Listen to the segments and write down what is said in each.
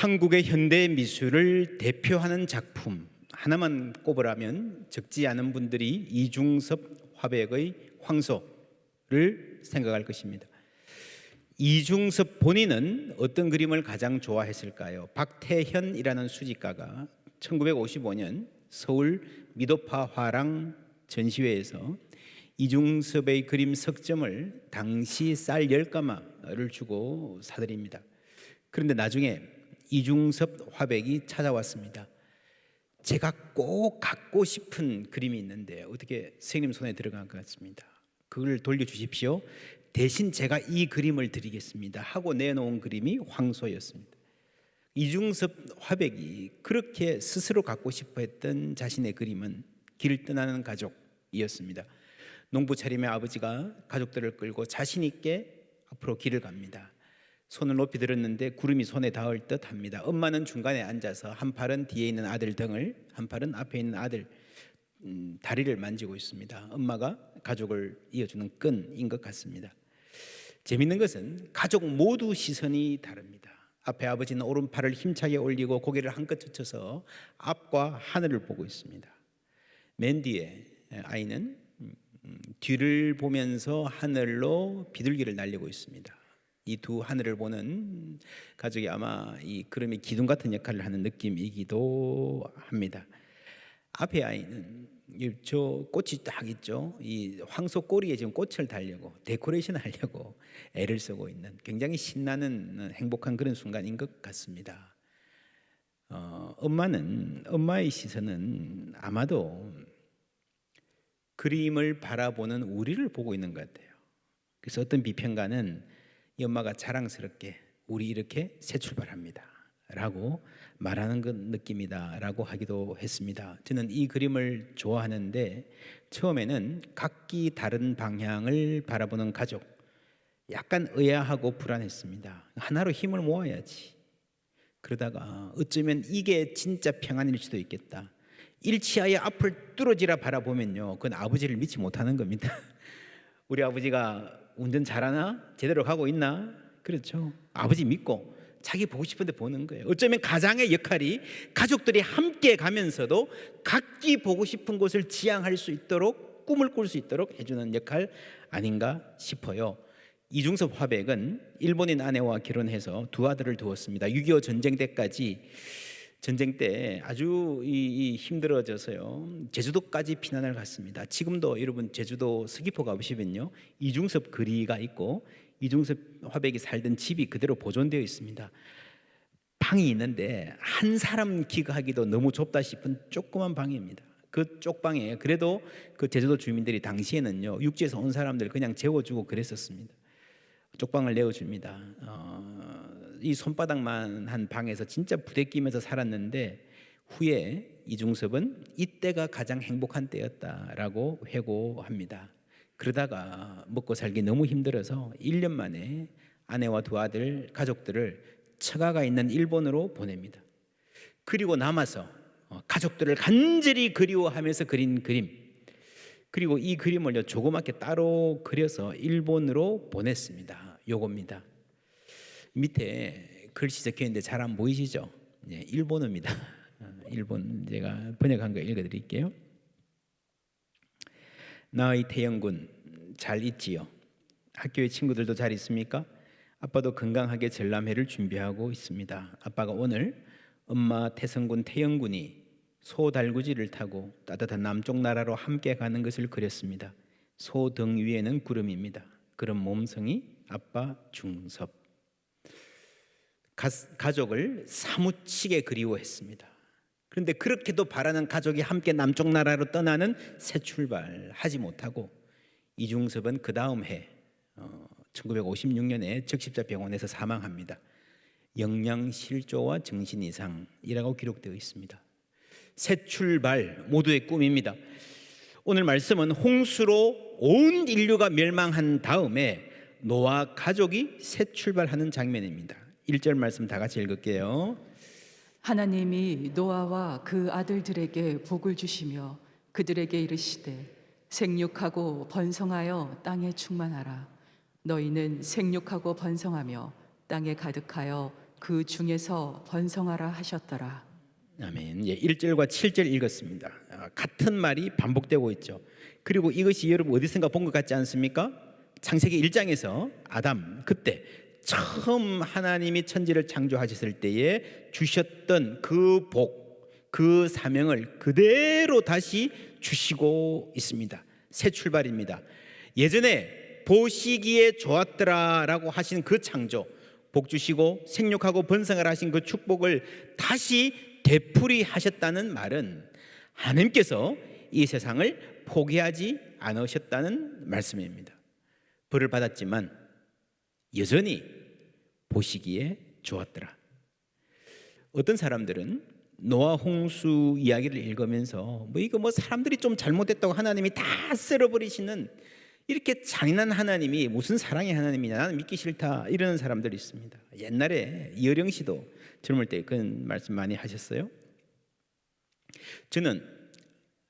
한국의 현대 미술을 대표하는 작품 하나만 꼽으라면 적지 않은 분들이 이중섭 화백의 황소를 생각할 것입니다. 이중섭 본인은 어떤 그림을 가장 좋아했을까요? 박태현이라는 수집가가 1955년 서울 미도파 화랑 전시회에서 이중섭의 그림 석점을 당시 쌀 10가마를 주고 사드립니다. 그런데 나중에 이중섭 화백이 찾아왔습니다. 제가 꼭 갖고 싶은 그림이 있는데 어떻게 선생님 손에 들어간 것 같습니다. 그걸 돌려주십시오. 대신 제가 이 그림을 드리겠습니다 하고 내놓은 그림이 황소였습니다. 이중섭 화백이 그렇게 스스로 갖고 싶어 했던 자신의 그림은 길을 떠나는 가족이었습니다. 농부 차림의 아버지가 가족들을 끌고 자신 있게 앞으로 길을 갑니다. 손을 높이 들었는데 구름이 손에 닿을 듯 합니다. 엄마는 중간에 앉아서 한 팔은 뒤에 있는 아들 등을, 한 팔은 앞에 있는 아들 다리를 만지고 있습니다. 엄마가 가족을 이어주는 끈인 것 같습니다. 재밌는 것은 가족 모두 시선이 다릅니다. 앞에 아버지는 오른팔을 힘차게 올리고 고개를 한껏 젖혀서 앞과 하늘을 보고 있습니다. 맨 뒤에 아이는 뒤를 보면서 하늘로 비둘기를 날리고 있습니다. 이 두 하늘을 보는 가족이 아마 이 그림의 기둥 같은 역할을 하는 느낌이기도 합니다. 앞에 아이는 저 꽃이 딱 있죠. 이 황소 꼬리에 지금 꽃을 달려고 데코레이션 하려고 애를 쓰고 있는 굉장히 신나는 행복한 그런 순간인 것 같습니다. 엄마의 시선은 아마도 그림을 바라보는 우리를 보고 있는 것 같아요. 그래서 어떤 비평가는 이 엄마가 자랑스럽게 우리 이렇게 새 출발합니다 라고 말하는 그 느낌이다 라고 하기도 했습니다. 저는 이 그림을 좋아하는데 처음에는 각기 다른 방향을 바라보는 가족, 약간 의아하고 불안했습니다. 하나로 힘을 모아야지. 그러다가 어쩌면 이게 진짜 평안일 수도 있겠다. 일치하여 앞을 뚫어지라 바라보면요, 그건 아버지를 믿지 못하는 겁니다. 우리 아버지가 운전 잘하나? 제대로 가고 있나? 그렇죠. 아버지 믿고 자기 보고 싶은데 보는 거예요. 어쩌면 가장의 역할이 가족들이 함께 가면서도 각기 보고 싶은 곳을 지향할 수 있도록, 꿈을 꿀 수 있도록 해주는 역할 아닌가 싶어요. 이중섭 화백은 일본인 아내와 결혼해서 두 아들을 두었습니다. 6.25 전쟁 때까지, 전쟁 때 아주 힘들어져서요 제주도까지 피난을 갔습니다. 지금도 여러분 제주도 서귀포 가보시면요 이중섭 거리가 있고 이중섭 화백이 살던 집이 그대로 보존되어 있습니다. 방이 있는데 한 사람 기거하기도 너무 좁다 싶은 조그만 방입니다. 그 쪽방에 그래도 그 제주도 주민들이 당시에는요 육지에서 온 사람들 그냥 재워주고 그랬었습니다. 쪽방을 내어줍니다. 이 손바닥만 한 방에서 진짜 부대끼면서 살았는데 후에 이중섭은 이때가 가장 행복한 때였다라고 회고합니다. 그러다가 먹고 살기 너무 힘들어서 1년 만에 아내와 두 아들 가족들을 처가가 있는 일본으로 보냅니다. 그리고 남아서 가족들을 간절히 그리워하면서 그린 그림, 그리고 이 그림을 조그맣게 따로 그려서 일본으로 보냈습니다. 요겁니다. 밑에 글씨 적혀 있는데 잘 안 보이시죠? 네, 일본어입니다. 일본 제가 번역한 거 읽어드릴게요. 나의 태영군 잘 있지요? 학교의 친구들도 잘 있습니까? 아빠도 건강하게 전람회를 준비하고 있습니다. 아빠가 오늘 엄마 태성군 태영군이 소 달구지를 타고 따뜻한 남쪽 나라로 함께 가는 것을 그렸습니다. 소 등 위에는 구름입니다. 그런 몸성이 아빠 중섭. 가족을 사무치게 그리워했습니다. 그런데 그렇게도 바라는 가족이 함께 남쪽 나라로 떠나는 새 출발하지 못하고 이중섭은 그 다음 해 1956년에 적십자병원에서 사망합니다. 영양실조와 정신이상이라고 기록되어 있습니다. 새 출발 모두의 꿈입니다. 오늘 말씀은 홍수로 온 인류가 멸망한 다음에 노아 가족이 새 출발하는 장면입니다. 1절 말씀 다 같이 읽을게요. 하나님이 노아와 그 아들들에게 복을 주시며 그들에게 이르시되 생육하고 번성하여 땅에 충만하라. 너희는 생육하고 번성하며 땅에 가득하여 그 중에서 번성하라 하셨더라. 아멘. 예, 1절과 7절 읽었습니다. 같은 말이 반복되고 있죠. 그리고 이것이 여러분 어디선가 본 것 같지 않습니까? 창세기 1장에서 아담 그때 처음 하나님이 천지를 창조하셨을 때에 주셨던 그 복, 그 사명을 그대로 다시 주시고 있습니다. 새 출발입니다. 예전에 보시기에 좋았더라라고 하신 그 창조, 복 주시고 생육하고 번성하라 하신 그 축복을 다시 되풀이하셨다는 말은 하나님께서 이 세상을 포기하지 않으셨다는 말씀입니다. 벌을 받았지만 여전히 보시기에 좋았더라. 어떤 사람들은 노아 홍수 이야기를 읽으면서 이거 사람들이 좀 잘못했다고 하나님이 다 쓸어버리시는 이렇게 잔인한 하나님이 무슨 사랑의 하나님이냐, 나는 믿기 싫다, 이러는 사람들이 있습니다. 옛날에 이어령 씨도 젊을 때 그런 말씀 많이 하셨어요. 저는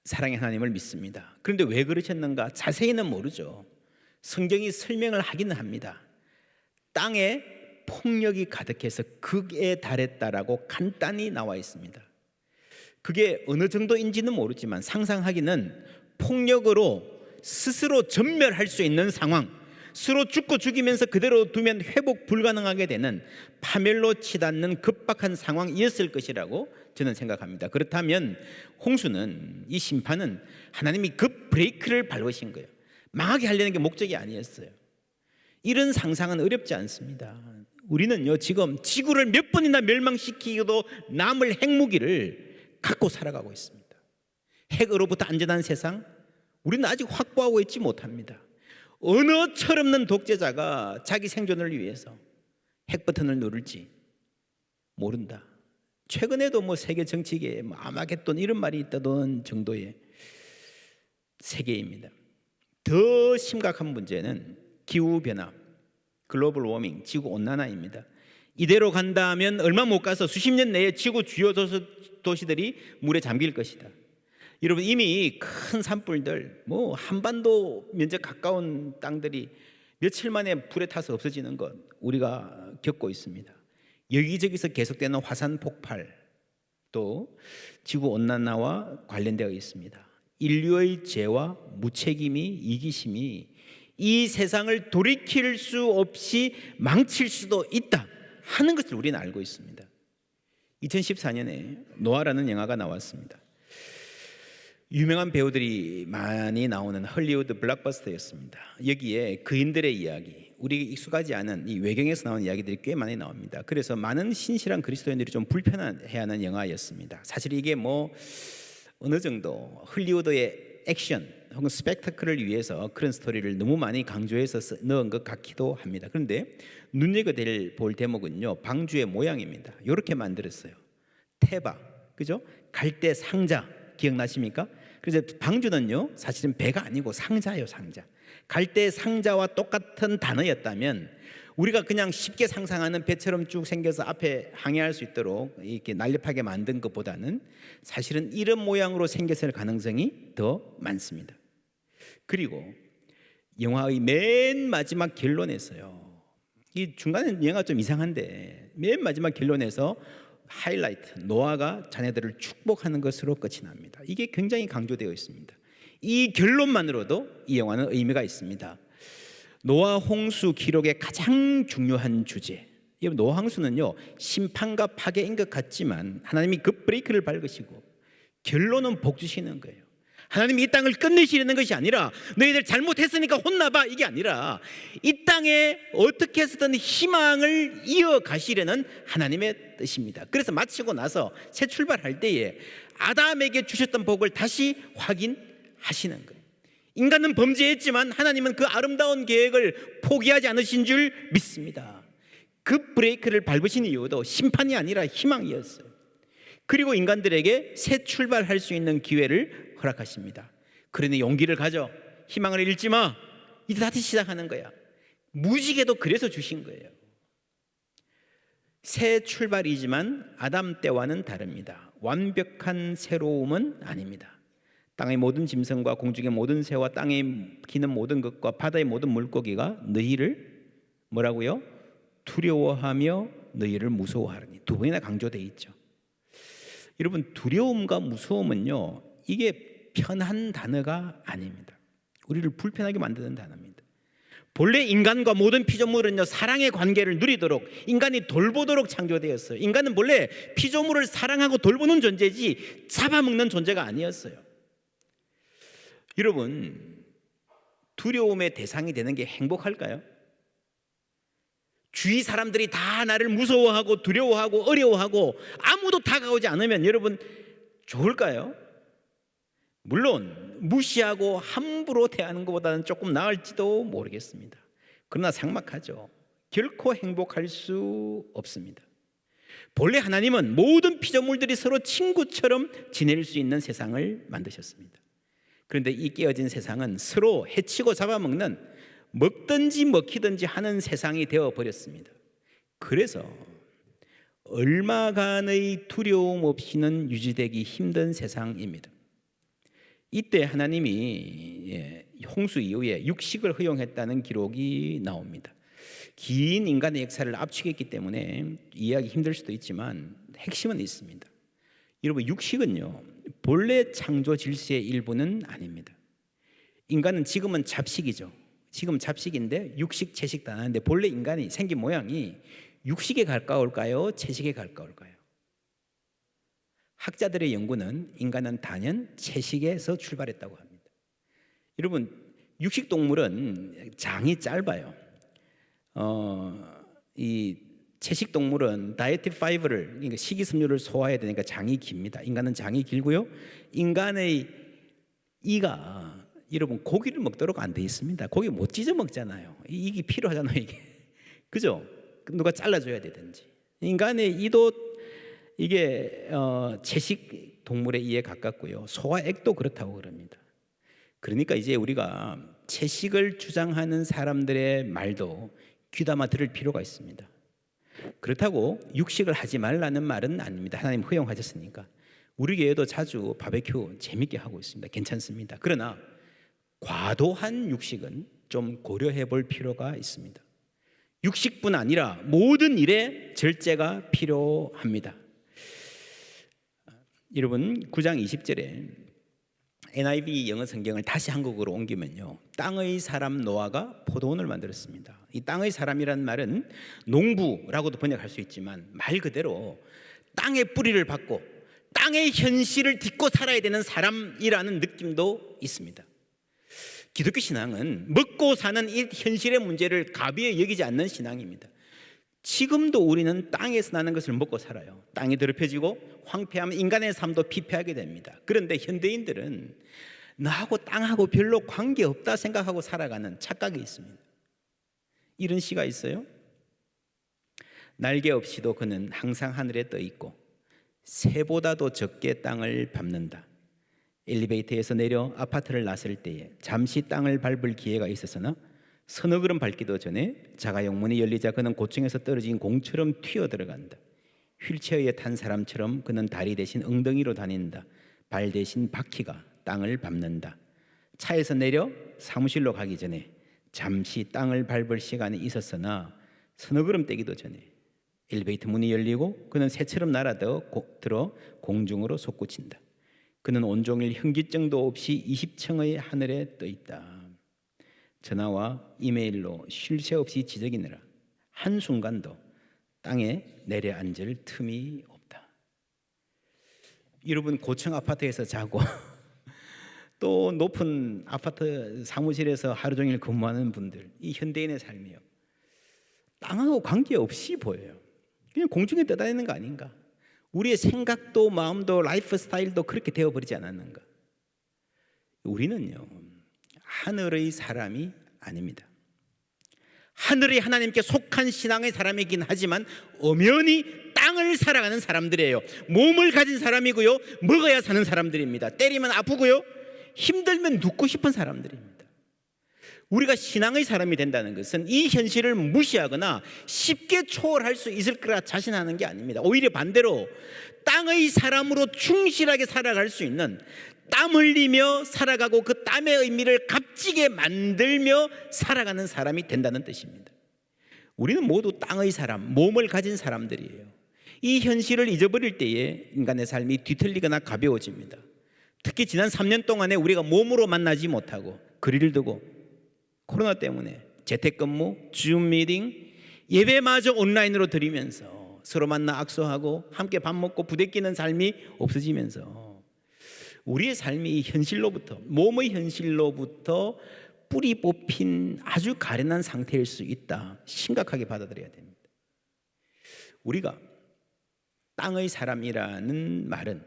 사랑의 하나님을 믿습니다. 그런데 왜 그러셨는가 자세히는 모르죠. 성경이 설명을 하기는 합니다. 땅에 폭력이 가득해서 극에 달했다라고 간단히 나와 있습니다. 그게 어느 정도인지는 모르지만 상상하기는 폭력으로 스스로 전멸할 수 있는 상황, 서로 죽고 죽이면서 그대로 두면 회복 불가능하게 되는 파멸로 치닫는 급박한 상황이었을 것이라고 저는 생각합니다. 그렇다면 홍수는, 이 심판은 하나님이 급 브레이크를 밟으신 거예요. 망하게 하려는 게 목적이 아니었어요. 이런 상상은 어렵지 않습니다. 우리는요 지금 지구를 몇 번이나 멸망시키고도 남을 핵무기를 갖고 살아가고 있습니다. 핵으로부터 안전한 세상 우리는 아직 확보하고 있지 못합니다. 어느 철없는 독재자가 자기 생존을 위해서 핵 버튼을 누를지 모른다. 최근에도 세계 정치계에 아마겟돈 이런 말이 있다던 정도의 세계입니다. 더 심각한 문제는 기후변화, 글로벌 워밍, 지구온난화입니다. 이대로 간다면 얼마 못 가서 수십 년 내에 지구 주요 도시들이 물에 잠길 것이다. 여러분 이미 큰 산불들, 한반도 면적 가까운 땅들이 며칠 만에 불에 타서 없어지는 것 우리가 겪고 있습니다. 여기저기서 계속되는 화산 폭발, 또 지구온난화와 관련되어 있습니다. 인류의 죄와 무책임이, 이기심이 이 세상을 돌이킬 수 없이 망칠 수도 있다 하는 것을 우리는 알고 있습니다. 2014년에 노아라는 영화가 나왔습니다. 유명한 배우들이 많이 나오는 헐리우드 블록버스터였습니다. 여기에 그인들의 이야기, 우리에게 익숙하지 않은 이 외경에서 나오는 이야기들이 꽤 많이 나옵니다. 그래서 많은 신실한 그리스도인들이 좀 불편해하는 영화였습니다. 사실 이게 어느 정도 헐리우드의 액션 혹은 스펙타클을 위해서 그런 스토리를 너무 많이 강조해서 넣은 것 같기도 합니다. 그런데 눈여겨볼 대목은요, 방주의 모양입니다. 이렇게 만들었어요. 태박, 그죠? 갈대 상자 기억나십니까? 그래서 방주는요 사실은 배가 아니고 상자예요. 상자. 갈대 상자와 똑같은 단어였다면 우리가 그냥 쉽게 상상하는 배처럼 쭉 생겨서 앞에 항해할 수 있도록 이렇게 날렵하게 만든 것보다는 사실은 이런 모양으로 생겼을 가능성이 더 많습니다. 그리고 영화의 맨 마지막 결론에서요, 이 중간에 영화 좀 이상한데 맨 마지막 결론에서 하이라이트, 노아가 자녀들을 축복하는 것으로 끝이 납니다. 이게 굉장히 강조되어 있습니다. 이 결론만으로도 이 영화는 의미가 있습니다. 노아 홍수 기록의 가장 중요한 주제, 노아 홍수는요 심판과 파괴인 것 같지만 하나님이 급 브레이크를 밟으시고 결론은 복 주시는 거예요. 하나님이 이 땅을 끝내시려는 것이 아니라 너희들 잘못했으니까 혼나봐, 이게 아니라 이 땅에 어떻게 해서든 희망을 이어가시려는 하나님의 뜻입니다. 그래서 마치고 나서 새 출발할 때에 아담에게 주셨던 복을 다시 확인하시는 거예요. 인간은 범죄했지만 하나님은 그 아름다운 계획을 포기하지 않으신 줄 믿습니다. 그 브레이크를 밟으신 이유도 심판이 아니라 희망이었어요. 그리고 인간들에게 새 출발할 수 있는 기회를 허락하십니다. 그러니 용기를 가져, 희망을 잃지 마, 이제 다시 시작하는 거야. 무지개도 그래서 주신 거예요. 새 출발이지만 아담 때와는 다릅니다. 완벽한 새로움은 아닙니다. 땅의 모든 짐승과 공중의 모든 새와 땅에 기는 모든 것과 바다의 모든 물고기가 너희를 뭐라고요? 두려워하며 너희를 무서워하리니. 두 번이나 강조되어 있죠. 여러분, 두려움과 무서움은요, 이게 편한 단어가 아닙니다. 우리를 불편하게 만드는 단어입니다. 본래 인간과 모든 피조물은요, 사랑의 관계를 누리도록, 인간이 돌보도록 창조되었어요. 인간은 본래 피조물을 사랑하고 돌보는 존재지 잡아먹는 존재가 아니었어요. 여러분, 두려움의 대상이 되는 게 행복할까요? 주위 사람들이 다 나를 무서워하고 두려워하고 어려워하고 아무도 다가오지 않으면 여러분 좋을까요? 물론 무시하고 함부로 대하는 것보다는 조금 나을지도 모르겠습니다. 그러나 삭막하죠. 결코 행복할 수 없습니다. 본래 하나님은 모든 피조물들이 서로 친구처럼 지낼 수 있는 세상을 만드셨습니다. 그런데 이 깨어진 세상은 서로 해치고 잡아먹는, 먹든지 먹히든지 하는 세상이 되어버렸습니다. 그래서 얼마간의 두려움 없이는 유지되기 힘든 세상입니다. 이때 하나님이 홍수 이후에 육식을 허용했다는 기록이 나옵니다. 긴 인간의 역사를 압축했기 때문에 이해하기 힘들 수도 있지만 핵심은 있습니다. 여러분, 육식은요, 본래 창조 질서의 일부는 아닙니다. 인간은 지금은 잡식이죠. 지금 잡식인데 육식, 채식도 안 하는데 본래 인간이 생긴 모양이 육식에 가까울까요? 채식에 가까울까요? 학자들의 연구는 인간은 단연 채식에서 출발했다고 합니다. 여러분, 육식 동물은 장이 짧아요. 이 채식 동물은 다이어트 파이버를, 그러니까 식이섬유를 소화해야 되니까 장이 깁니다. 인간은 장이 길고요. 인간의 이가 여러분 고기를 먹도록 안 돼 있습니다. 고기 못 찢어 먹잖아요. 이게 필요하잖아요, 이게. 그죠? 누가 잘라줘야 되든지. 인간의 이도 이게 채식 동물의 이에 가깝고요. 소화액도 그렇다고 그럽니다. 그러니까 이제 우리가 채식을 주장하는 사람들의 말도 귀담아 들을 필요가 있습니다. 그렇다고 육식을 하지 말라는 말은 아닙니다. 하나님 허용하셨으니까. 우리 교회도 자주 바베큐 재밌게 하고 있습니다. 괜찮습니다. 그러나 과도한 육식은 좀 고려해 볼 필요가 있습니다. 육식뿐 아니라 모든 일에 절제가 필요합니다. 여러분, 9장 20절에 NIV 영어 성경을 다시 한국어로 옮기면요, 땅의 사람 노아가 포도원을 만들었습니다. 이 땅의 사람이란 말은 농부라고도 번역할 수 있지만 말 그대로 땅의 뿌리를 받고 땅의 현실을 딛고 살아야 되는 사람이라는 느낌도 있습니다. 기독교 신앙은 먹고 사는 이 현실의 문제를 가벼이 여기지 않는 신앙입니다. 지금도 우리는 땅에서 나는 것을 먹고 살아요. 땅이 더럽혀지고 황폐하면 인간의 삶도 피폐하게 됩니다. 그런데 현대인들은 나하고 땅하고 별로 관계없다 생각하고 살아가는 착각이 있습니다. 이런 시가 있어요. 날개 없이도 그는 항상 하늘에 떠 있고 새보다도 적게 땅을 밟는다. 엘리베이터에서 내려 아파트를 나설 때에 잠시 땅을 밟을 기회가 있었으나 서너 걸음 밟기도 전에 자가용 문이 열리자 그는 고층에서 떨어진 공처럼 튀어 들어간다. 휠체어에 탄 사람처럼 그는 다리 대신 엉덩이로 다닌다. 발 대신 바퀴가 땅을 밟는다. 차에서 내려 사무실로 가기 전에 잠시 땅을 밟을 시간이 있었으나 서너 걸음 떼기도 전에 엘리베이터 문이 열리고 그는 새처럼 날아들어 공중으로 솟구친다. 그는 온종일 현기증도 없이 20층의 하늘에 떠 있다. 전화와 이메일로 쉴 새 없이 지저귀느라 한순간도 땅에 내려앉을 틈이 없다. 여러분, 고층 아파트에서 자고 또 높은 아파트 사무실에서 하루 종일 근무하는 분들, 이 현대인의 삶이요, 땅하고 관계없이 보여요. 그냥 공중에 떠다니는 거 아닌가? 우리의 생각도 마음도 라이프 스타일도 그렇게 되어버리지 않았는가? 우리는요, 하늘의 사람이 아닙니다. 하늘의 하나님께 속한 신앙의 사람이긴 하지만 엄연히 땅을 살아가는 사람들이에요. 몸을 가진 사람이고요, 먹어야 사는 사람들입니다. 때리면 아프고요, 힘들면 눕고 싶은 사람들입니다. 우리가 신앙의 사람이 된다는 것은 이 현실을 무시하거나 쉽게 초월할 수 있을 거라 자신하는 게 아닙니다. 오히려 반대로 땅의 사람으로 충실하게 살아갈 수 있는, 땀 흘리며 살아가고 그 땀의 의미를 값지게 만들며 살아가는 사람이 된다는 뜻입니다. 우리는 모두 땅의 사람, 몸을 가진 사람들이에요. 이 현실을 잊어버릴 때에 인간의 삶이 뒤틀리거나 가벼워집니다. 특히 지난 3년 동안에 우리가 몸으로 만나지 못하고 거리를 두고 코로나 때문에 재택근무, 줌 미팅, 예배마저 온라인으로 드리면서 서로 만나 악수하고 함께 밥 먹고 부대끼는 삶이 없어지면서 우리의 삶이 현실로부터, 몸의 현실로부터 뿌리 뽑힌 아주 가련한 상태일 수 있다. 심각하게 받아들여야 됩니다. 우리가 땅의 사람이라는 말은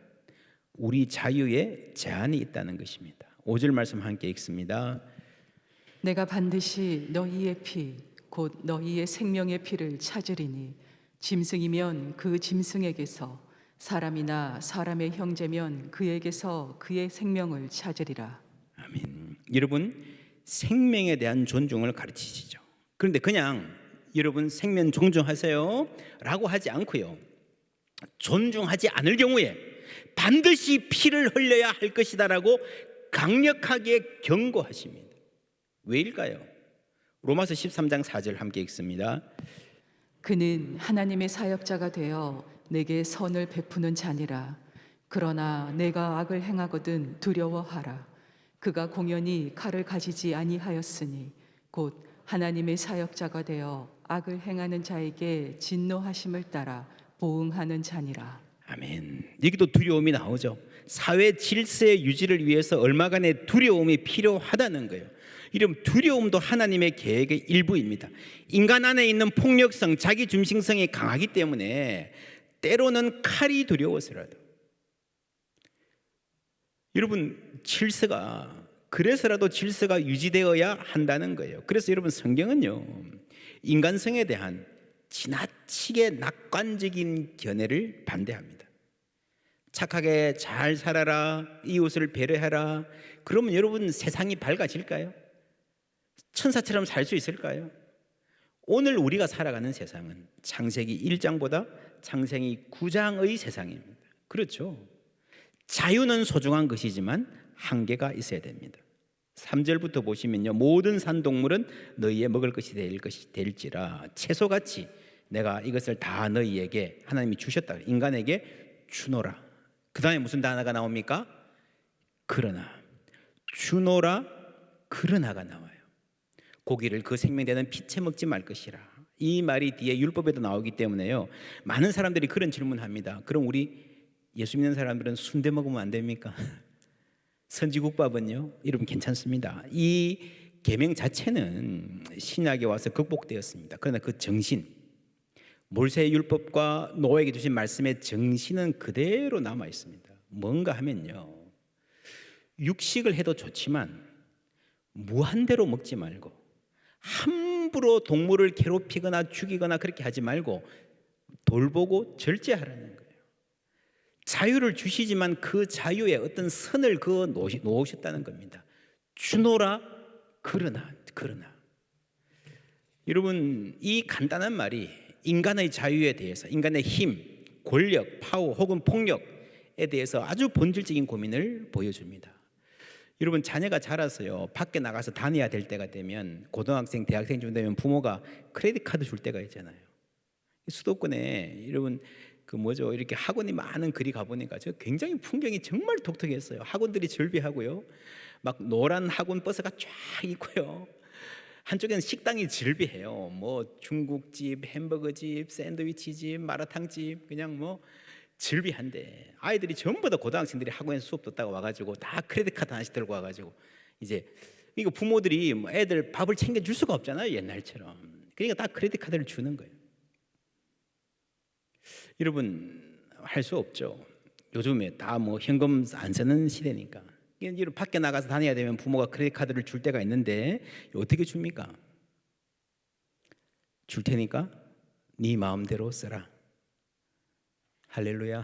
우리 자유에 제한이 있다는 것입니다. 5절 말씀 함께 읽습니다. 내가 반드시 너희의 피, 곧 너희의 생명의 피를 찾으리니 짐승이면 그 짐승에게서, 사람이나 사람의 형제면 그에게서 그의 생명을 찾으리라. 아멘. 여러분, 생명에 대한 존중을 가르치시죠. 그런데 그냥 여러분 생명 존중하세요 라고 하지 않고요, 존중하지 않을 경우에 반드시 피를 흘려야 할 것이다 라고 강력하게 경고하십니다. 왜일까요? 로마서 13장 4절 함께 읽습니다. 그는 하나님의 사역자가 되어 내게 선을 베푸는 자니라. 그러나 내가 악을 행하거든 두려워하라. 그가 공연히 칼을 가지지 아니하였으니 곧 하나님의 사역자가 되어 악을 행하는 자에게 진노하심을 따라 보응하는 자니라. 아멘. 여기도 두려움이 나오죠. 사회 질서의 유지를 위해서 얼마간의 두려움이 필요하다는 거예요. 이런 두려움도 하나님의 계획의 일부입니다. 인간 안에 있는 폭력성, 자기 중심성이 강하기 때문에 때로는 칼이 두려워서라도, 여러분 질서가, 그래서라도 질서가 유지되어야 한다는 거예요. 그래서 여러분 성경은요, 인간성에 대한 지나치게 낙관적인 견해를 반대합니다. 착하게 잘 살아라, 이웃을 배려해라. 그러면 여러분 세상이 밝아질까요? 천사처럼 살 수 있을까요? 오늘 우리가 살아가는 세상은 창세기 1장보다 창세기 9장의 세상입니다. 그렇죠? 자유는 소중한 것이지만 한계가 있어야 됩니다. 3절부터 보시면요, 모든 산동물은 너희의 먹을 것이 될지라 채소같이 내가 이것을 다 너희에게 하나님이 주셨다, 인간에게 주노라. 그 다음에 무슨 단어가 나옵니까? 그러나. 주노라 그러나가 나와요. 고기를 그 생명되는 피채 먹지 말 것이라. 이 말이 뒤에 율법에도 나오기 때문에요, 많은 사람들이 그런 질문합니다. 그럼 우리 예수 믿는 사람들은 순대 먹으면 안 됩니까? 선지국밥은요? 여러분 괜찮습니다. 이 계명 자체는 신약에 와서 극복되었습니다. 그러나 그 정신, 몰세의 율법과 노아에게 주신 말씀의 정신은 그대로 남아 있습니다. 뭔가 하면요, 육식을 해도 좋지만 무한대로 먹지 말고, 함부로 동물을 괴롭히거나 죽이거나 그렇게 하지 말고 돌보고 절제하라는 거예요. 자유를 주시지만 그 자유에 어떤 선을 그어 놓으셨다는 겁니다. 주노라 그러나. 여러분, 이 간단한 말이 인간의 자유에 대해서, 인간의 힘, 권력, 파워 혹은 폭력에 대해서 아주 본질적인 고민을 보여줍니다. 여러분, 자녀가 자라서요, 밖에 나가서 다녀야 될 때가 되면, 고등학생, 대학생쯤 되면 부모가 크레딧 카드 줄 때가 있잖아요. 수도권에 여러분 이렇게 학원이 많은 거리 가보니까 저 굉장히 풍경이 정말 독특했어요. 학원들이 절비하고요, 막 노란 학원 버스가 쫙 있고요, 한쪽에는 식당이 절비해요. 뭐 중국집, 햄버거집, 샌드위치집, 마라탕집, 그냥 뭐 절비한데, 아이들이 전부 다 고등학생들이 학원에서 수업 듣다가 와가지고 다 크레딧 카드 하나씩 들고 와가지고, 이제 이거 부모들이 뭐 애들 밥을 챙겨줄 수가 없잖아요, 옛날처럼. 그러니까 다 크레딧 카드를 주는 거예요. 여러분, 할 수 없죠. 요즘에 다 뭐 현금 안 쓰는 시대니까. 여러분, 밖에 나가서 다녀야 되면 부모가 크레딧 카드를 줄 때가 있는데 어떻게 줍니까? 줄 테니까 네 마음대로 써라. 할렐루야.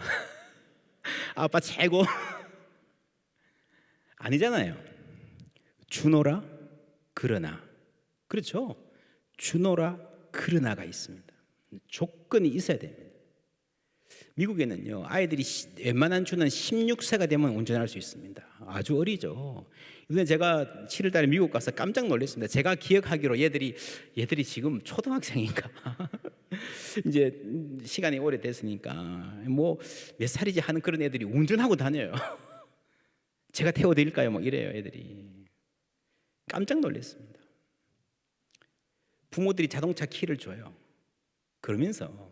아빠 최고. 아니잖아요. 주노라 그러나. 그렇죠? 주노라 그러나가 있습니다. 조건이 있어야 됩니다. 미국에는요, 아이들이 웬만한 주는 16세가 되면 운전할 수 있습니다. 아주 어리죠. 이번에 제가 7월 달에 미국 가서 깜짝 놀랐습니다. 제가 기억하기로 얘들이 지금 초등학생인가? 이제 시간이 오래됐으니까 뭐 몇 살이지 하는 그런 애들이 운전하고 다녀요. 제가 태워드릴까요? 뭐 이래요 애들이. 깜짝 놀랐습니다. 부모들이 자동차 키를 줘요. 그러면서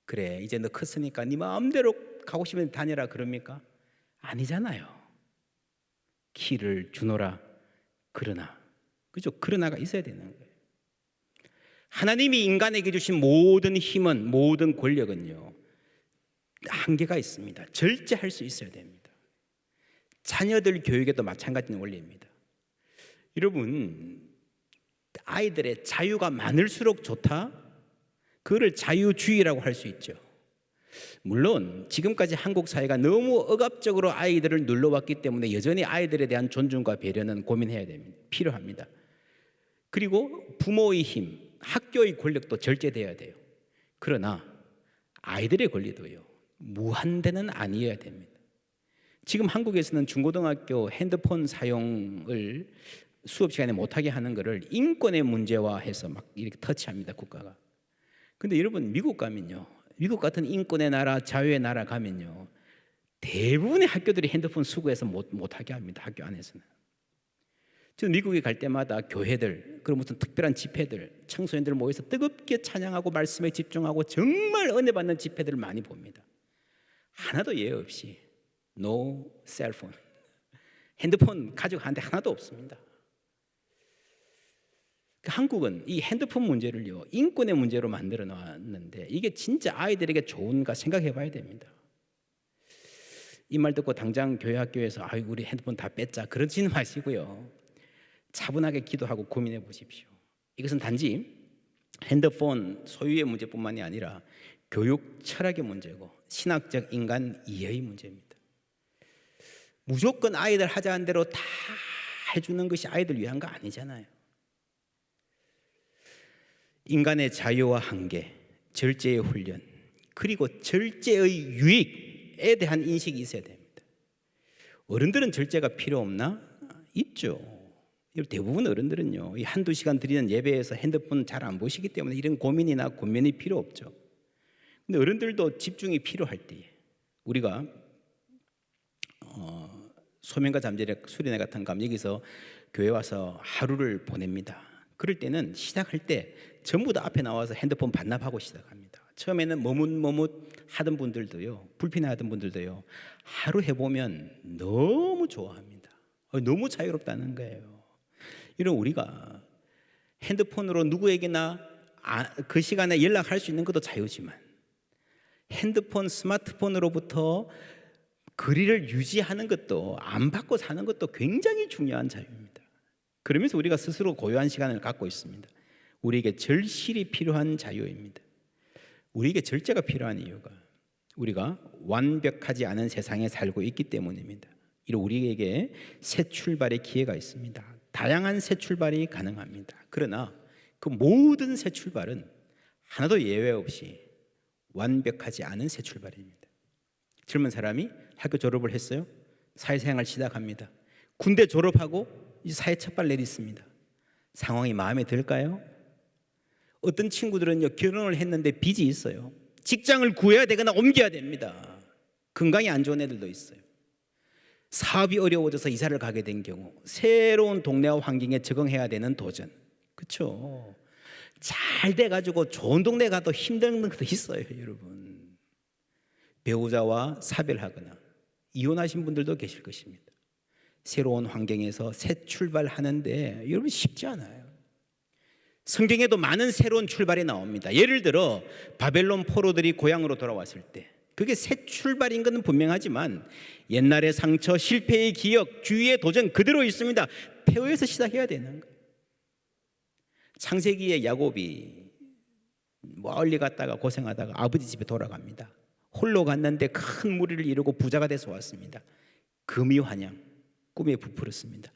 그래 이제 너 컸으니까 네 마음대로 가고 싶으면 다녀라 그럽니까? 아니잖아요. 키를 주노라 그러나, 그죠? 그러나가 있어야 되는 거예요. 하나님이 인간에게 주신 모든 힘은, 모든 권력은요 한계가 있습니다. 절제할 수 있어야 됩니다. 자녀들 교육에도 마찬가지인 원리입니다. 여러분, 아이들의 자유가 많을수록 좋다? 그거를 자유주의라고 할 수 있죠. 물론 지금까지 한국 사회가 너무 억압적으로 아이들을 눌러왔기 때문에 여전히 아이들에 대한 존중과 배려는 고민해야 됩니다. 필요합니다. 그리고 부모의 힘, 학교의 권력도 절제돼야 돼요. 그러나 아이들의 권리도요 무한대는 아니어야 됩니다. 지금 한국에서는 중고등학교 핸드폰 사용을 수업 시간에 못하게 하는 것을 인권의 문제화해서 막 이렇게 터치합니다, 국가가. 근데 여러분, 미국 가면요, 미국 같은 인권의 나라, 자유의 나라 가면요 대부분의 학교들이 핸드폰 수거해서 못하게 합니다. 학교 안에서는. 저는 미국에 갈 때마다 교회들, 그리고 무슨 특별한 집회들, 청소년들 모여서 뜨겁게 찬양하고 말씀에 집중하고 정말 은혜 받는 집회들을 많이 봅니다. 하나도 예외 없이 no cell phone, 핸드폰 가족한테 하나도 없습니다. 한국은 이 핸드폰 문제를요 인권의 문제로 만들어 놨는데 이게 진짜 아이들에게 좋은가 생각해 봐야 됩니다. 이 말 듣고 당장 교회 학교에서 아이고 우리 핸드폰 다 뺐자 그러지는 마시고요, 차분하게 기도하고 고민해 보십시오. 이것은 단지 핸드폰 소유의 문제뿐만이 아니라 교육 철학의 문제고 신학적 인간 이해의 문제입니다. 무조건 아이들 하자는 대로 다 해주는 것이 아이들 위한 거 아니잖아요. 인간의 자유와 한계, 절제의 훈련, 그리고 절제의 유익에 대한 인식이 있어야 됩니다. 어른들은 절제가 필요 없나? 있죠. 대부분 어른들은요 이 한두 시간 드리는 예배에서 핸드폰 잘 안 보시기 때문에 이런 고민이나 고민이 필요 없죠. 근데 어른들도 집중이 필요할 때에 우리가 소명과 잠재력 수련회 같은 감 여기서 교회 와서 하루를 보냅니다. 그럴 때는 시작할 때 전부 다 앞에 나와서 핸드폰 반납하고 시작합니다. 처음에는 머뭇머뭇 하던 분들도요, 불편해하던 분들도요, 하루 해보면 너무 좋아합니다. 너무 자유롭다는 거예요. 이런 우리가 핸드폰으로 누구에게나 그 시간에 연락할 수 있는 것도 자유지만 핸드폰, 스마트폰으로부터 거리를 유지하는 것도, 안 받고 사는 것도 굉장히 중요한 자유입니다. 그러면서 우리가 스스로 고요한 시간을 갖고 있습니다. 우리에게 절실히 필요한 자유입니다. 우리에게 절제가 필요한 이유가 우리가 완벽하지 않은 세상에 살고 있기 때문입니다. 이런 우리에게 새 출발의 기회가 있습니다. 다양한 새 출발이 가능합니다. 그러나 그 모든 새 출발은 하나도 예외 없이 완벽하지 않은 새 출발입니다. 젊은 사람이 학교 졸업을 했어요. 사회생활 시작합니다. 군대 졸업하고 이 사회 첫 발 내딛습니다. 상황이 마음에 들까요? 어떤 친구들은요 결혼을 했는데 빚이 있어요. 직장을 구해야 되거나 옮겨야 됩니다. 건강이 안 좋은 애들도 있어요. 사업이 어려워져서 이사를 가게 된 경우, 새로운 동네와 환경에 적응해야 되는 도전. 그렇죠? 잘 돼가지고 좋은 동네 가도 힘든 것도 있어요, 여러분. 배우자와 사별하거나 이혼하신 분들도 계실 것입니다. 새로운 환경에서 새 출발하는데 여러분 쉽지 않아요. 성경에도 많은 새로운 출발이 나옵니다. 예를 들어 바벨론 포로들이 고향으로 돌아왔을 때 그게 새 출발인 것은 분명하지만 옛날의 상처, 실패의 기억, 주위의 도전 그대로 있습니다. 폐허에서 시작해야 되는 거예요. 창세기에 야곱이 멀리 갔다가 고생하다가 아버지 집에 돌아갑니다. 홀로 갔는데 큰 무리를 이루고 부자가 돼서 왔습니다. 금이환양, 꿈에 부풀었습니다.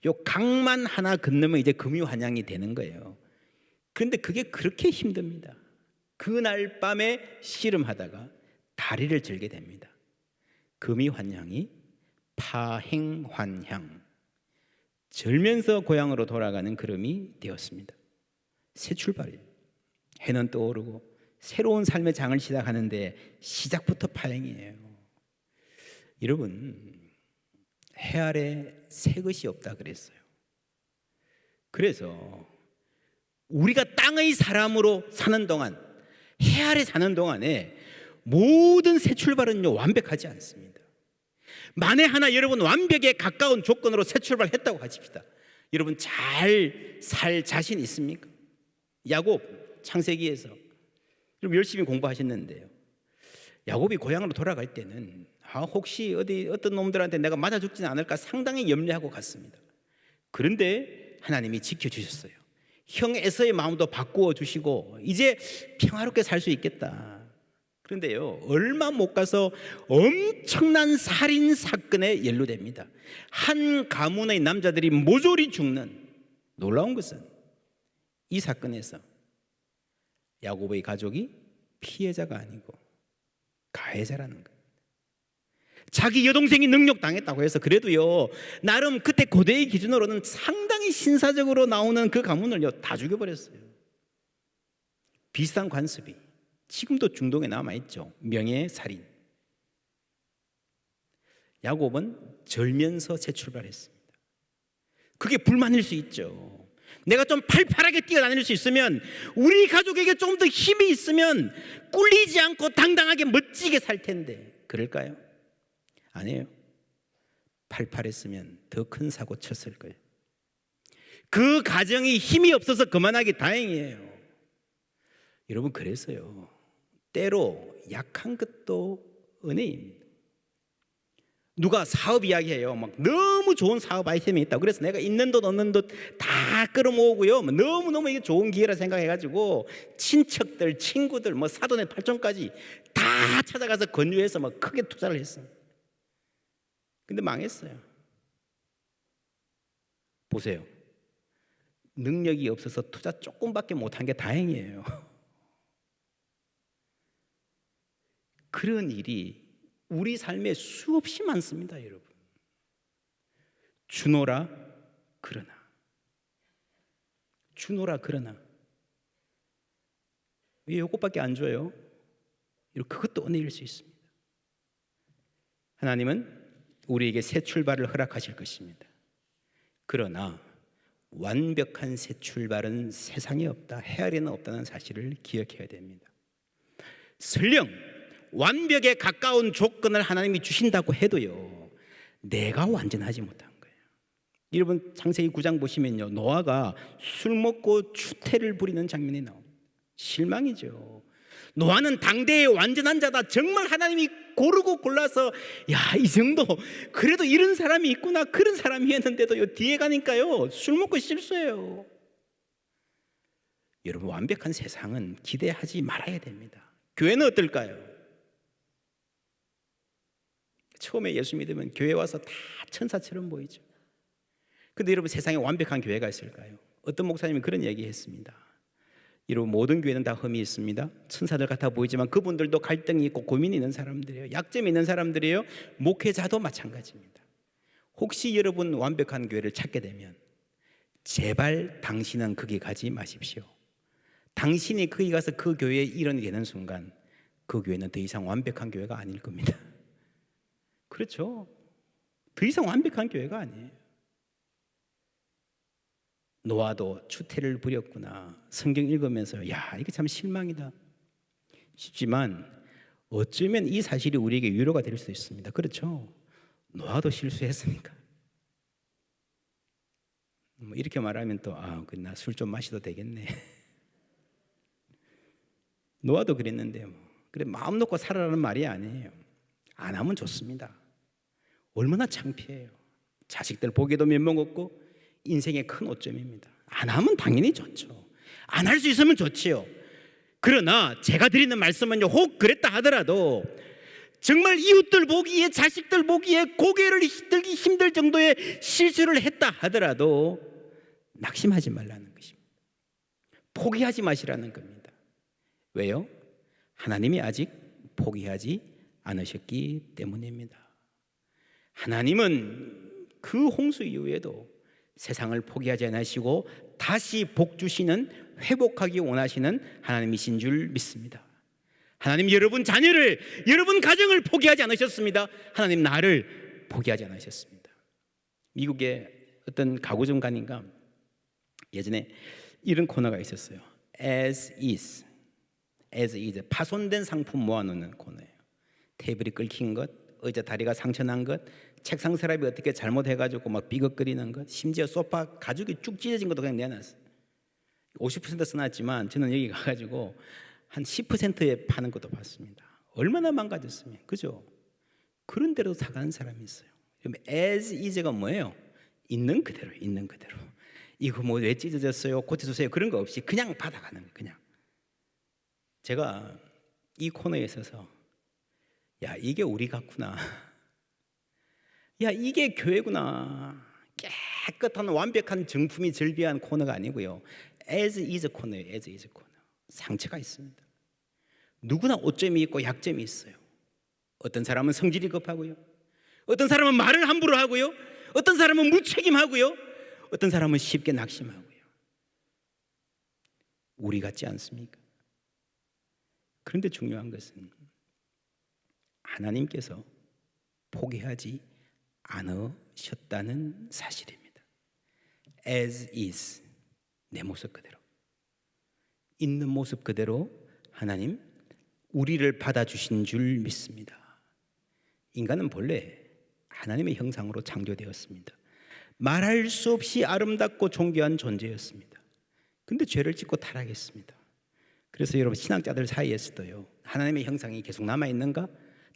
요 강만 하나 건너면 이제 금이환양이 되는 거예요. 그런데 그게 그렇게 힘듭니다. 그날 밤에 씨름하다가 다리를 절게 됩니다. 금이환양이 파행환향, 절면서 고향으로 돌아가는 걸음이 되었습니다. 새 출발이에요. 해는 떠오르고 새로운 삶의 장을 시작하는데 시작부터 파행이에요. 여러분, 해 아래 새 것이 없다 그랬어요. 그래서 우리가 땅의 사람으로 사는 동안, 해 아래 사는 동안에 모든 새 출발은요 완벽하지 않습니다. 만에 하나 여러분 완벽에 가까운 조건으로 새 출발했다고 하십시다. 여러분 잘 살 자신 있습니까? 야곱 창세기에서 여러분 열심히 공부하셨는데요, 야곱이 고향으로 돌아갈 때는 혹시 어떤 놈들한테 내가 맞아 죽지는 않을까 상당히 염려하고 갔습니다. 그런데 하나님이 지켜주셨어요. 형 에서의 마음도 바꾸어 주시고 이제 평화롭게 살 수 있겠다. 그런데요, 얼마 못 가서 엄청난 살인 사건에 연루됩니다. 한 가문의 남자들이 모조리 죽는, 놀라운 것은 이 사건에서 야곱의 가족이 피해자가 아니고 가해자라는 것. 자기 여동생이 능욕당했다고 해서 그래도요 나름 그때 고대의 기준으로는 상당히 신사적으로 나오는 그 가문을요 다 죽여버렸어요. 비슷한 관습이 지금도 중동에 남아있죠. 명예살인. 야곱은 절면서 재출발했습니다. 그게 불만일 수 있죠. 내가 좀 팔팔하게 뛰어다닐 수 있으면, 우리 가족에게 좀 더 힘이 있으면 꿀리지 않고 당당하게 멋지게 살 텐데 그럴까요? 아니에요. 팔팔했으면 더 큰 사고 쳤을 거예요. 그 가정이 힘이 없어서 그만하기 다행이에요. 여러분, 그래서요 때로 약한 것도 은혜입니다. 누가 사업 이야기해요. 막 너무 좋은 사업 아이템이 있다. 그래서 내가 있는 돈 없는 돈 다 끌어모으고요, 너무너무 이게 좋은 기회라 생각해가지고 친척들, 친구들, 사돈의 팔촌까지 다 찾아가서 권유해서 크게 투자를 했습니다. 근데 망했어요. 보세요. 능력이 없어서 투자 조금밖에 못한 게 다행이에요. 그런 일이 우리 삶에 수없이 많습니다, 여러분. 주노라 그러나, 주노라 그러나. 왜 이것밖에 안 줘요? 그것도 은혜일 수 있습니다. 하나님은 우리에게 새 출발을 허락하실 것입니다. 그러나 완벽한 새 출발은 세상에 없다, 해 아래는 없다는 사실을 기억해야 됩니다. 설령 완벽에 가까운 조건을 하나님이 주신다고 해도요 내가 완전하지 못한 거예요. 여러분 창세기 9장 보시면요, 노아가 술 먹고 추태를 부리는 장면이 나옵니다. 실망이죠. 노아는 당대의 완전한 자다. 정말 하나님이 고르고 골라서 이 정도 그래도 이런 사람이 있구나, 그런 사람이었는데도 뒤에 가니까요 술 먹고 실수해요. 여러분, 완벽한 세상은 기대하지 말아야 됩니다. 교회는 어떨까요? 처음에 예수 믿으면 교회 와서 다 천사처럼 보이죠. 근데 여러분, 세상에 완벽한 교회가 있을까요? 어떤 목사님이 그런 얘기했습니다. 여러분, 모든 교회는 다 흠이 있습니다. 천사들 같아 보이지만 그분들도 갈등이 있고 고민이 있는 사람들이에요. 약점이 있는 사람들이에요. 목회자도 마찬가지입니다. 혹시 여러분 완벽한 교회를 찾게 되면 제발 당신은 거기 가지 마십시오. 당신이 거기 가서 그 교회에 일원이 되는 순간 그 교회는 더 이상 완벽한 교회가 아닐 겁니다. 그렇죠. 더 이상 완벽한 교회가 아니에요. 노아도 추태를 부렸구나, 성경 읽으면서 이게 참 실망이다 싶지만 어쩌면 이 사실이 우리에게 위로가 될 수 있습니다. 그렇죠. 노아도 실수했으니까. 이렇게 말하면 또 나 술 좀 마셔도 되겠네. 노아도 그랬는데 그래, 마음 놓고 살아라는 말이 아니에요. 안 하면 좋습니다. 얼마나 창피해요. 자식들 보기에도 면목 없고 인생의 큰 오점입니다. 안 하면 당연히 좋죠. 안 할 수 있으면 좋지요. 그러나 제가 드리는 말씀은요, 혹 그랬다 하더라도 정말 이웃들 보기에, 자식들 보기에 고개를 들기 힘들 정도의 실수를 했다 하더라도 낙심하지 말라는 것입니다. 포기하지 마시라는 겁니다. 왜요? 하나님이 아직 포기하지 않으셨기 때문입니다. 하나님은 그 홍수 이후에도 세상을 포기하지 않으시고 다시 복 주시는, 회복하기 원하시는 하나님이신 줄 믿습니다. 하나님 여러분 자녀를, 여러분 가정을 포기하지 않으셨습니다. 하나님 나를 포기하지 않으셨습니다. 미국의 어떤 가구점가인가 예전에 이런 코너가 있었어요. As is, 파손된 상품 모아놓는 코너예요. 테이블이 긁힌 것, 의자 다리가 상처난 것, 책상 서랍이 어떻게 잘못해가지고 막 비걱거리는 것, 심지어 소파 가죽이 쭉 찢어진 것도 그냥 내놨어요. 50% 써놨지만 저는 여기 가가지고 한 10%에 파는 것도 봤습니다. 얼마나 망가졌으면, 그죠? 그런 대로 사가는 사람이 있어요. as is가 뭐예요? 있는 그대로, 있는 그대로. 이거 뭐 왜 찢어졌어요? 고쳐주세요. 그런 거 없이 그냥 받아가는 거예요. 그냥. 제가 이 코너에 있어서 야, 이게 우리 같구나. 야, 이게 교회구나. 깨끗한 완벽한 정품이 절비한 코너가 아니고요. as is 코너예요. as is 코너. 상처가 있습니다. 누구나 오점이 있고 약점이 있어요. 어떤 사람은 성질이 급하고요. 어떤 사람은 말을 함부로 하고요. 어떤 사람은 무책임하고요. 어떤 사람은 쉽게 낙심하고요. 우리 같지 않습니까? 그런데 중요한 것은 하나님께서 포기하지 않으셨다는 사실입니다. As is, 내 모습 그대로, 있는 모습 그대로 하나님 우리를 받아주신 줄 믿습니다. 인간은 본래 하나님의 형상으로 창조되었습니다. 말할 수 없이 아름답고 존귀한 존재였습니다. 근데 죄를 짓고 타락했습니다. 그래서 여러분 신학자들 사이에서도요, 하나님의 형상이 계속 남아있는가?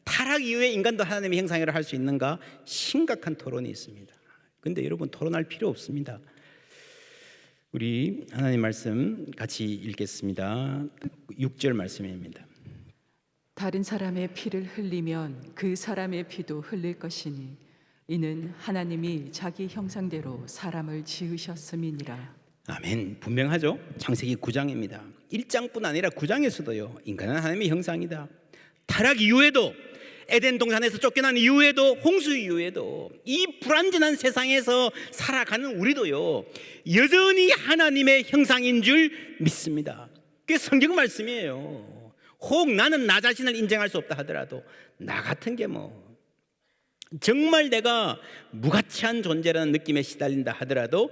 타락 이후에 인간도 하나님의 형상이라 할 수 있는가? 심각한 토론이 있습니다. 근데 여러분 토론할 필요 없습니다. 우리 하나님 말씀 같이 읽겠습니다. 6절 말씀입니다. 다른 사람의 피를 흘리면 그 사람의 피도 흘릴 것이니 이는 하나님이 자기 형상대로 사람을 지으셨음이니라. 아멘. 분명하죠. 창세기 9장입니다. 1장뿐 아니라 9장에서도요, 인간은 하나님의 형상이다. 타락 이후에도, 에덴 동산에서 쫓겨난 이후에도, 홍수 이후에도, 이 불완전한 세상에서 살아가는 우리도요, 여전히 하나님의 형상인 줄 믿습니다. 그게 성경 말씀이에요. 혹 나는 나 자신을 인정할 수 없다 하더라도 나 같은 게 정말 내가 무가치한 존재라는 느낌에 시달린다 하더라도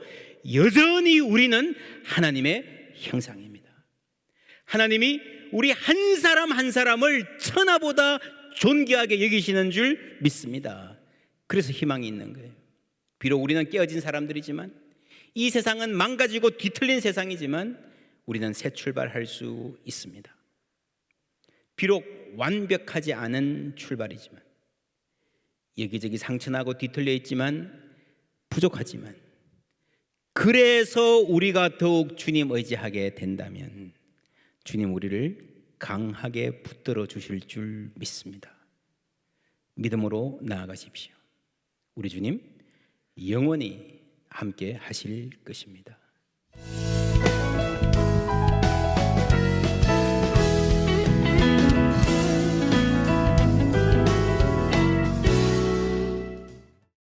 여전히 우리는 하나님의 형상입니다. 하나님이 우리 한 사람 한 사람을 천하보다 존귀하게 여기시는 줄 믿습니다. 그래서 희망이 있는 거예요. 비록 우리는 깨어진 사람들이지만, 이 세상은 망가지고 뒤틀린 세상이지만 우리는 새 출발할 수 있습니다. 비록 완벽하지 않은 출발이지만, 여기저기 상처나고 뒤틀려 있지만, 부족하지만, 그래서 우리가 더욱 주님 의지하게 된다면 주님 우리를 강하게 붙들어 주실 줄 믿습니다. 믿음으로 나아가십시오. 우리 주님 영원히 함께 하실 것입니다.